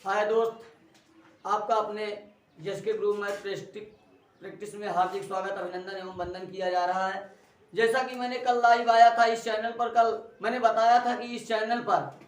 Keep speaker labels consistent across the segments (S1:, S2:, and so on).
S1: हाय दोस्त, आपका अपने जेएसके ग्रुप में प्रैक्टिस में हार्दिक स्वागत, अभिनंदन एवं वंदन किया जा रहा है। जैसा कि मैंने कल लाइव आया था इस चैनल पर, कल मैंने बताया था कि इस चैनल पर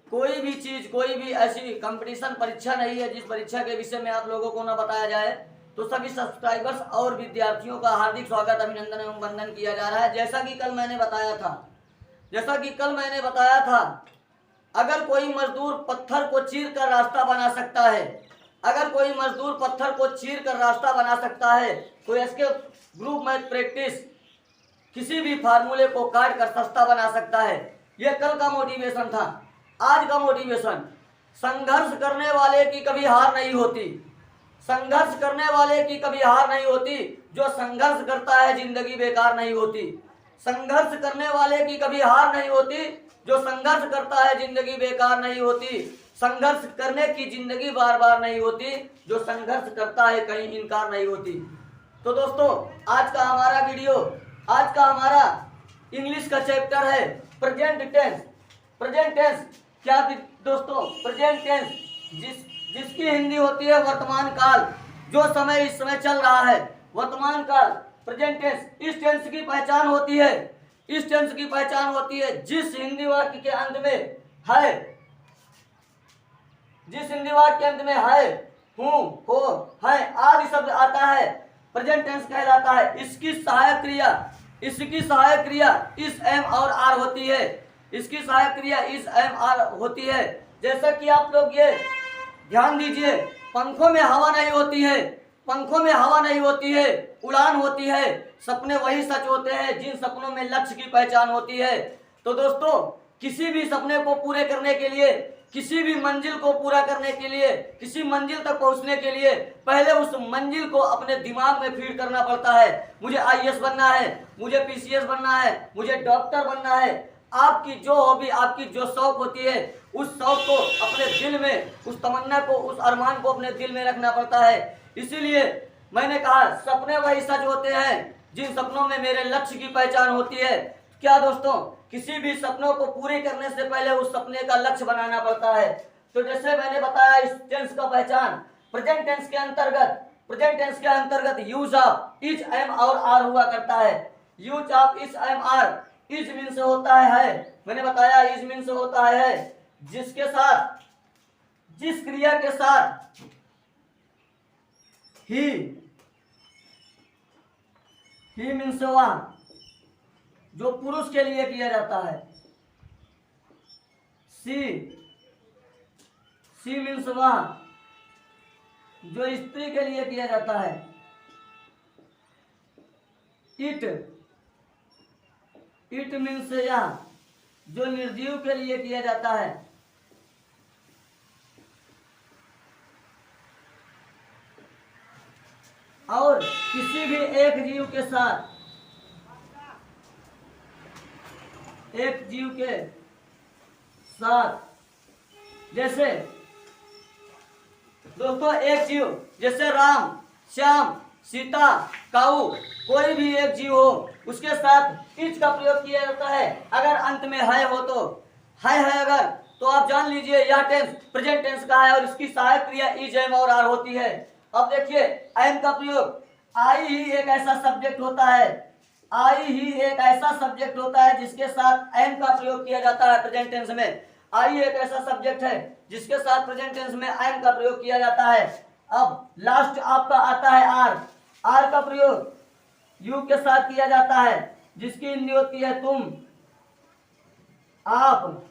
S1: कोई भी चीज़, कोई भी ऐसी कंपटीशन परीक्षा नहीं है जिस परीक्षा के विषय में आप लोगों को ना बताया जाए। तो सभी सब्सक्राइबर्स और विद्यार्थियों का हार्दिक स्वागत, अभिनंदन एवं वंदन किया जा रहा है। जैसा कि कल मैंने बताया था, अगर कोई मजदूर पत्थर को चीर कर रास्ता बना सकता है, तो इसके ग्रुप मैथ प्रैक्टिस किसी भी फार्मूले को काट कर सस्ता बना सकता है। यह कल का मोटिवेशन था। आज का मोटिवेशन, संघर्ष करने वाले की कभी हार नहीं होती, जो संघर्ष करता है जिंदगी बेकार नहीं होती। संघर्ष करने वाले की कभी हार नहीं होती, जो संघर्ष करता है जिंदगी बेकार नहीं होती। संघर्ष करने की जिंदगी बार बार नहीं होती, जो संघर्ष करता है कहीं इनकार नहीं होती। तो दोस्तों, आज का हमारा इंग्लिश का चैप्टर है प्रेजेंट टेंस। क्या दोस्तों? प्रेजेंट टेंस जिसकी हिंदी होती है वर्तमान काल, जो समय इस समय चल रहा है, वर्तमान काल, प्रेजेंट टेंस। इस टेंस की पहचान होती है जिस हिंदी वाक्य के अंत में है, हूं, हो, है आदि शब्द आता है, प्रेजेंट टेंस कहलाता है। इसकी सहायक क्रिया इस एम और आर होती है। जैसा कि आप लोग ये ध्यान दीजिए, पंखों में हवा नहीं होती है, उड़ान होती है। सपने वही सच होते हैं जिन सपनों में लक्ष्य की पहचान होती है। तो दोस्तों, किसी भी सपने को पूरे करने के लिए, किसी भी मंजिल को पूरा करने के लिए, किसी मंजिल तक पहुंचने के लिए पहले उस मंजिल को अपने दिमाग में फीड करना पड़ता है। मुझे आईएएस बनना है, मुझे पीसीएस बनना है, मुझे डॉक्टर बनना है। आपकी जो हॉबी, आपकी जो शौक होती है, उस शौक को अपने दिल में, उस तमन्ना को, उस अरमान को अपने दिल में रखना पड़ता है। इसीलिए मैंने कहा, सपने वही सच होते हैं जिन सपनों में मेरे लक्ष्य की पहचान होती है। क्या दोस्तों, किसी भी सपनों को पूरे करने से पहले उस सपने का लक्ष्य बनाना पड़ता है। तो जैसे मैंने बताया, इस टेंस का पहचान प्रेजेंट टेंस के अंतर्गत यूज ऑफ इज, एम और आर हुआ करता है। Use of is, am, are. Is मीन से होता है, मैंने बताया इज मीन से होता है जिसके साथ, जिस क्रिया के साथ ही मीन से वह, जो पुरुष के लिए किया जाता है। सी मीन्स वह, जो स्त्री के लिए किया जाता है। इट मीन्स यह, जो निर्जीव के लिए किया जाता है। और किसी भी एक जीव के साथ, जैसे दोस्तों, एक जीव जैसे राम, श्याम, सीता, काऊ, कोई भी एक जीव हो, उसके साथ इज का प्रयोग किया जाता है। अगर अंत में है हो तो है अगर, तो आप जान लीजिए यह टेंस प्रेजेंट टेंस का है और इसकी सहायक क्रिया इज, एम और आर होती है। अब देखिए, एम का प्रयोग, आई ही एक ऐसा सब्जेक्ट होता है जिसके साथ एम का प्रयोग किया जाता है प्रेजेंट टेंस में। आई एक ऐसा सब्जेक्ट है जिसके साथ प्रेजेंट टेंस में एम का प्रयोग किया जाता है। अब लास्ट आपका आता है आर का प्रयोग यू के साथ किया जाता है, जिसकी हिंदी होती है तुम, आप,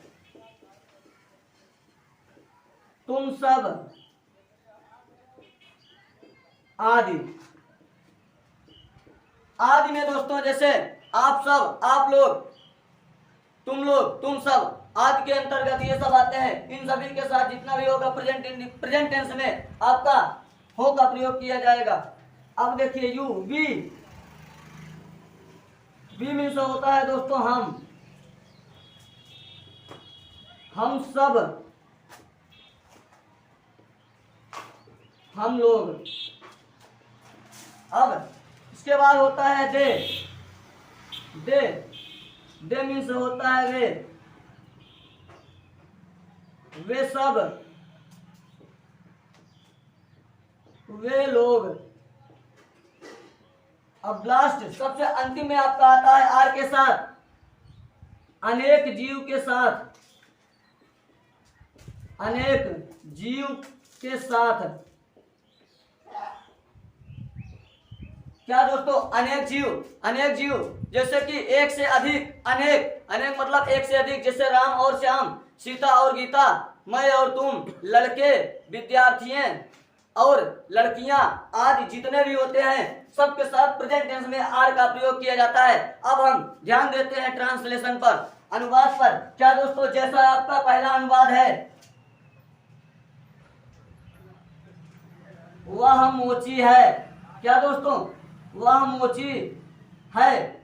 S1: तुम सब आदि में दोस्तों, जैसे आप सब, आप लोग, तुम लोग, तुम सब आदि के अंतर्गत ये सब आते हैं। इन सभी के साथ जितना भी होगा प्रेजेंट टेंस में आपका हो का प्रयोग किया जाएगा। अब देखिए, यू, वी मीन्स होता है दोस्तों हम सब, हम लोग। अब इसके बाद होता है दे मीन्स होता है वे सब, वे लोग। अब लास्ट सबसे अंतिम में आपका आता है आर के साथ, अनेक जीव के साथ, अनेक जीव के साथ। क्या दोस्तों, अनेक जीव, अनेक जीव जैसे कि एक से अधिक, अनेक, अनेक मतलब एक से अधिक, जैसे राम और श्याम, सीता और गीता, मैं और तुम, लड़के, विद्यार्थी और लड़कियां आदि जितने भी होते हैं सबके साथ प्रेजेंट टेंस में आर का प्रयोग किया जाता है। अब हम ध्यान देते हैं ट्रांसलेशन पर, अनुवाद पर। क्या दोस्तों, जैसा आपका पहला अनुवाद है, वह मोची है। क्या दोस्तों, वह मोची है।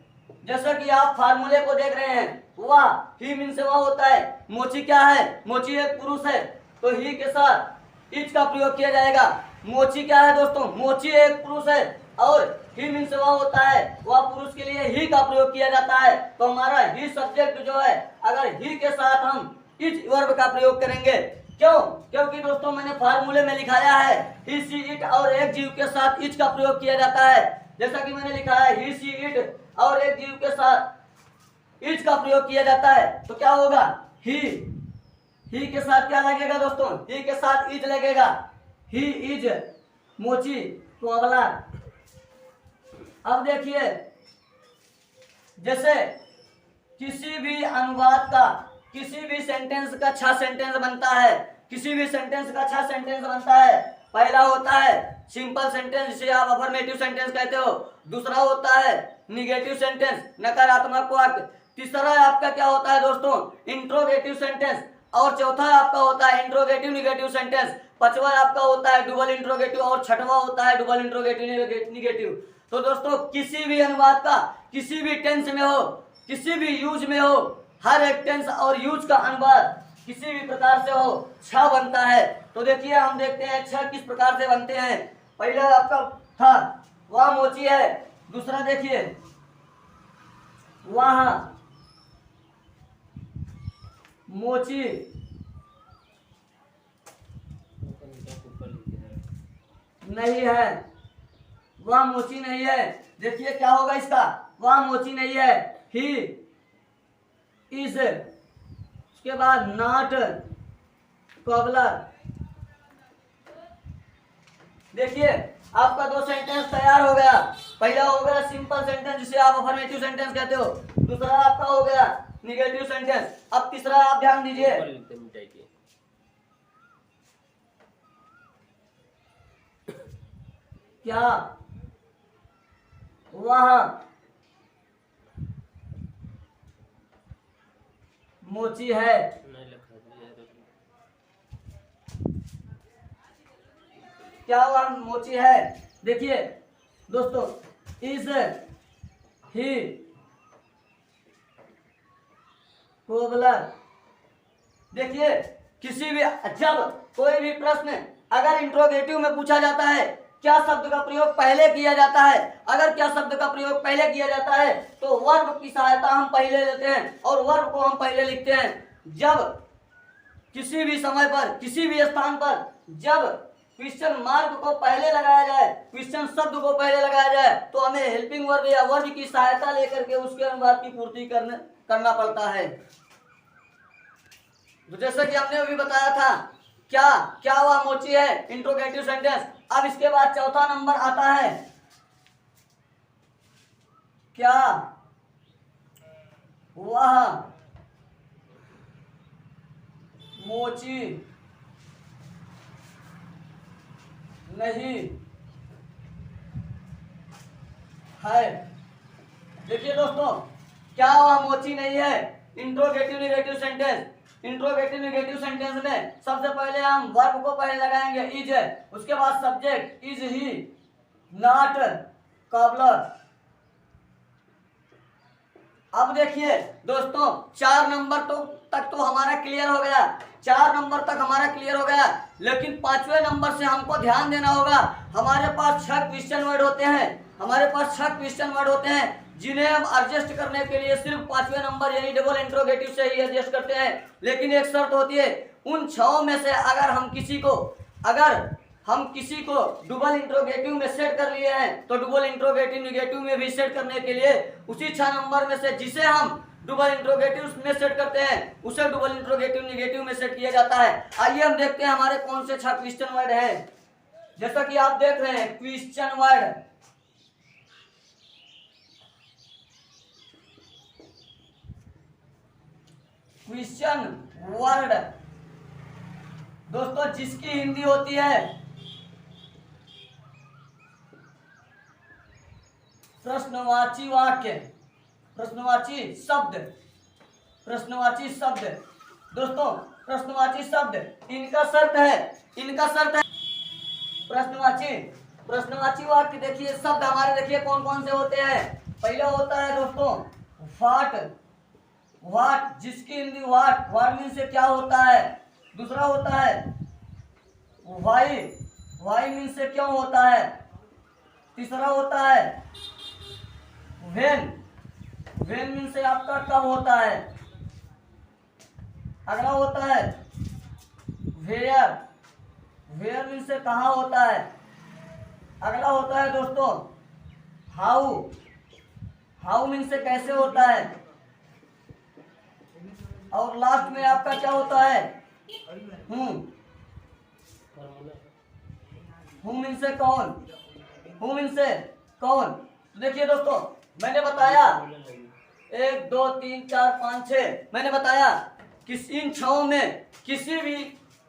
S1: जैसा कि आप फार्मूले को देख रहे हैं, वह ही मीन से वह होता है, मोची क्या है, मोची एक पुरुष है, तो ही के साथ इज का प्रयोग किया जाएगा। मोची क्या है दोस्तों, मोची एक पुरुष है और ही मीन से वह होता है, वह पुरुष के लिए ही का प्रयोग किया जाता है। तो हमारा ही सब्जेक्ट जो है, अगर ही के साथ हम इज वर्ब का प्रयोग करेंगे, क्यों, क्योंकि दोस्तों मैंने फार्मूले में लिखाया है ही सी इट और एक जीव के साथ इज का प्रयोग किया जाता है। जैसा कि मैंने लिखा है ही सी इट और एक जीव के साथ इज का प्रयोग किया जाता है, तो क्या होगा, ही के साथ क्या लगेगा दोस्तों, ही के साथ इज लगेगा, ही इज मोची, तो अगला। अब देखिए, जैसे किसी भी अनुवाद का, किसी भी सेंटेंस का अच्छा सेंटेंस बनता है, किसी भी सेंटेंस का अच्छा सेंटेंस बनता है। पहला होता है सिंपल सेंटेंस, जिसे आप अफर्मेटिव सेंटेंस कहते हो। दूसरा होता है निगेटिव सेंटेंस, नकारात्मक वाक्य। तीसरा आपका क्या होता है दोस्तों, इंट्रोगेटिव सेंटेंस। और चौथा आपका होता है इंट्रोगेटिव निगेटिव सेंटेंस। पांचवा आपका होता है डबल इंट्रोगेटिव और छठवां होता है डबल इंट्रोगेटिव निगेटिव। तो दोस्तों, किसी भी अनुवाद का, किसी भी टेंस में हो, किसी भी यूज में हो, हर एक टेंस और यूज का अनुवाद किसी भी प्रकार से हो, छ बनता है। तो देखिए, हम देखते हैं छ किस प्रकार से बनते हैं। पहला आपका था वह मोची है, दूसरा देखिए वह मोची नहीं है, वह मोची नहीं है। देखिए क्या होगा इसका, वह मोची नहीं है, ही इज, उसके बाद नॉट कॉबलर। देखिए आपका दो सेंटेंस तैयार हो गया। पहला हो गया सिंपल सेंटेंस, जिसे आप अफर्मेटिव सेंटेंस कहते हो। दूसरा आपका हो गया निगेटिव सेंटेंस। अब तीसरा आप ध्यान दीजिए, क्या वह मोची है। क्या वह मोची है। देखिए दोस्तों, इज ही कोबलर। देखिए किसी भी, जब कोई भी प्रश्न अगर इंट्रोगेटिव में पूछा जाता है, क्या शब्द का प्रयोग पहले किया जाता है, अगर क्या शब्द का प्रयोग पहले किया जाता है तो वर्ब की सहायता हम पहले लेते हैं और वर्ब को हम पहले लिखते हैं। जब किसी भी समय पर, किसी भी स्थान पर जब क्वेश्चन मार्क को पहले लगाया जाए, क्वेश्चन शब्द को पहले लगाया जाए, तो हमें हेल्पिंग वर्ब या वर्ब की सहायता लेकर के उसके अनुवाद की पूर्ति करना पड़ता है। तो जैसा कि हमने अभी बताया था, क्या वह मोची है, इंट्रोगेटिव सेंटेंस। अब इसके बाद चौथा नंबर आता है, क्या वह मोची नहीं है। देखिए दोस्तों, क्या वह मोची नहीं है, interrogative negative sentence. Interrogative negative sentence में सबसे पहले हम वर्ब को पहले लगाएंगे, इज है, उसके बाद subject is he, not cobbler. अब देखिए दोस्तों, 4 नंबर तक तो हमारा क्लियर हो गया, 4 नंबर तक हमारा क्लियर हो गया। लेकिन 5वें नंबर से हमको ध्यान देना होगा। हमारे पास 6 क्वेश्चन वर्ड होते हैं, हमारे पास 6 क्वेश्चन वर्ड होते हैं, जिन्हें हम एडजस्ट करने के लिए सिर्फ 5वें नंबर यानी डबल इंट्रोगेटिव से ही एडजस्ट करते हैं। लेकिन एक शर्त होती है, उन 6 में से अगर हम किसी को डबल इंट्रोगेटिव में सेट कर लिए हैं, तो डबल इंट्रोगेटिव निगेटिव में भी सेट करने के लिए उसी 6 नंबर में से जिसे हम डबल इंट्रोगेटिव में सेट करते हैं उसे डबल इंट्रोगेटिव निगेटिव में सेट किया जाता है। आइए हम देखते हैं हमारे कौन से 6 क्वेश्चन वर्ड है। जैसा कि आप देख रहे हैं क्वेश्चन वर्ड, क्वेश्चन वर्ड दोस्तों जिसकी हिंदी होती है प्रश्नवाची वाक्य, प्रश्नवाची शब्द, प्रश्नवाची शब्द। दोस्तों प्रश्नवाची शब्द इनका शर्त है प्रश्नवाची, प्रश्नवाची वाक्य देखिए शब्द हमारे देखिए कौन कौन से होते हैं। पहला होता है दोस्तों व्हाट, व्हाट जिसकी हिंदी व्हाट, व्हाट मीन से क्या होता है। दूसरा होता है व्हाई, व्हाई मीन से क्यों होता है। तीसरा होता है व्हेन, व्हेन मीन से आपका कब होता है। अगला होता है वेयर, वेयर मीन से कहाँ होता है। अगला होता है दोस्तों हाउ, हाउ मीन से कैसे होता है। और लास्ट में आपका क्या होता है हूँ मीन से कौन, हूँ मीन से कौन। तो देखिए दोस्तों मैंने बताया 1 2 3 4 5 6 मैंने बताया कि इन 6 में किसी भी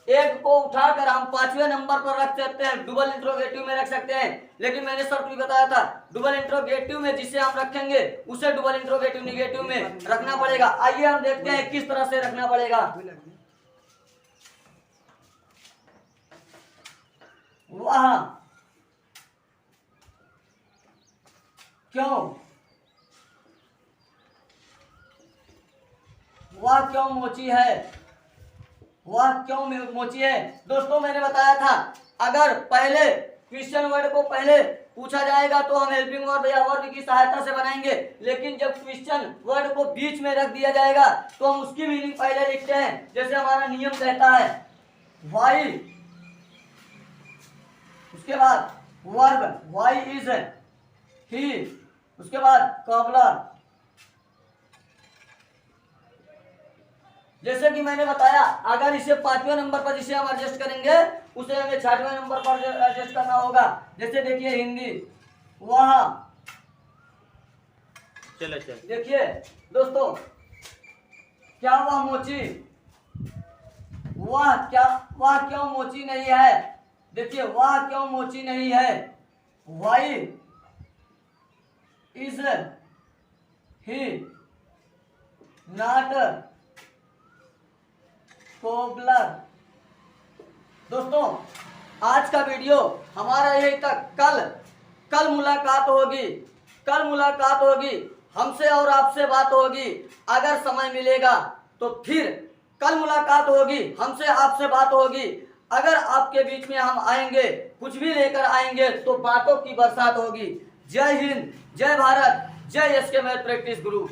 S1: एक को उठाकर हम 5वें नंबर पर रख सकते हैं, डबल इंट्रोगेटिव में रख सकते हैं। लेकिन मैंने शर्त भी बताया था डबल इंट्रोगेटिव में जिसे हम रखेंगे उसे डबल इंट्रोगेटिव निगेटिव में रखना पड़ेगा। आइए हम देखते हैं किस तरह से रखना पड़ेगा। वह क्यों, वह क्यों मोची है, वह क्यों मोची है। दोस्तों मैंने बताया था अगर पहले क्वेश्चन वर्ड को पहले पूछा जाएगा तो हम हेल्पिंग वर्ब या वर्ब की सहायता से बनाएंगे, लेकिन जब क्वेश्चन वर्ड को बीच में रख दिया जाएगा तो हम उसकी मीनिंग पहले लिखते हैं। जैसे हमारा नियम कहता है व्हाई, उसके बाद वर्ब व्हाई इज ही, उसके बाद कॉबलर। जैसे कि मैंने बताया अगर इसे 5वें नंबर पर जिसे हम एडजस्ट करेंगे उसे हमें 6वें नंबर पर एडजस्ट करना होगा। जैसे देखिए हिंदी वह,
S2: चलो
S1: देखिए दोस्तों क्या वह मोची, वह क्या, वह क्यों मोची नहीं है। देखिए वह क्यों मोची नहीं है। Why is he not cobbler. दोस्तों आज का वीडियो हमारा यही तक। कल मुलाकात होगी, कल मुलाकात होगी, हमसे और आपसे बात होगी। अगर समय मिलेगा तो फिर कल मुलाकात होगी, हमसे आपसे बात होगी। अगर आपके बीच में हम आएंगे कुछ भी लेकर आएंगे तो बातों की बरसात होगी। जय हिंद, जय भारत, जय एसके मैथ प्रैक्टिस ग्रुप।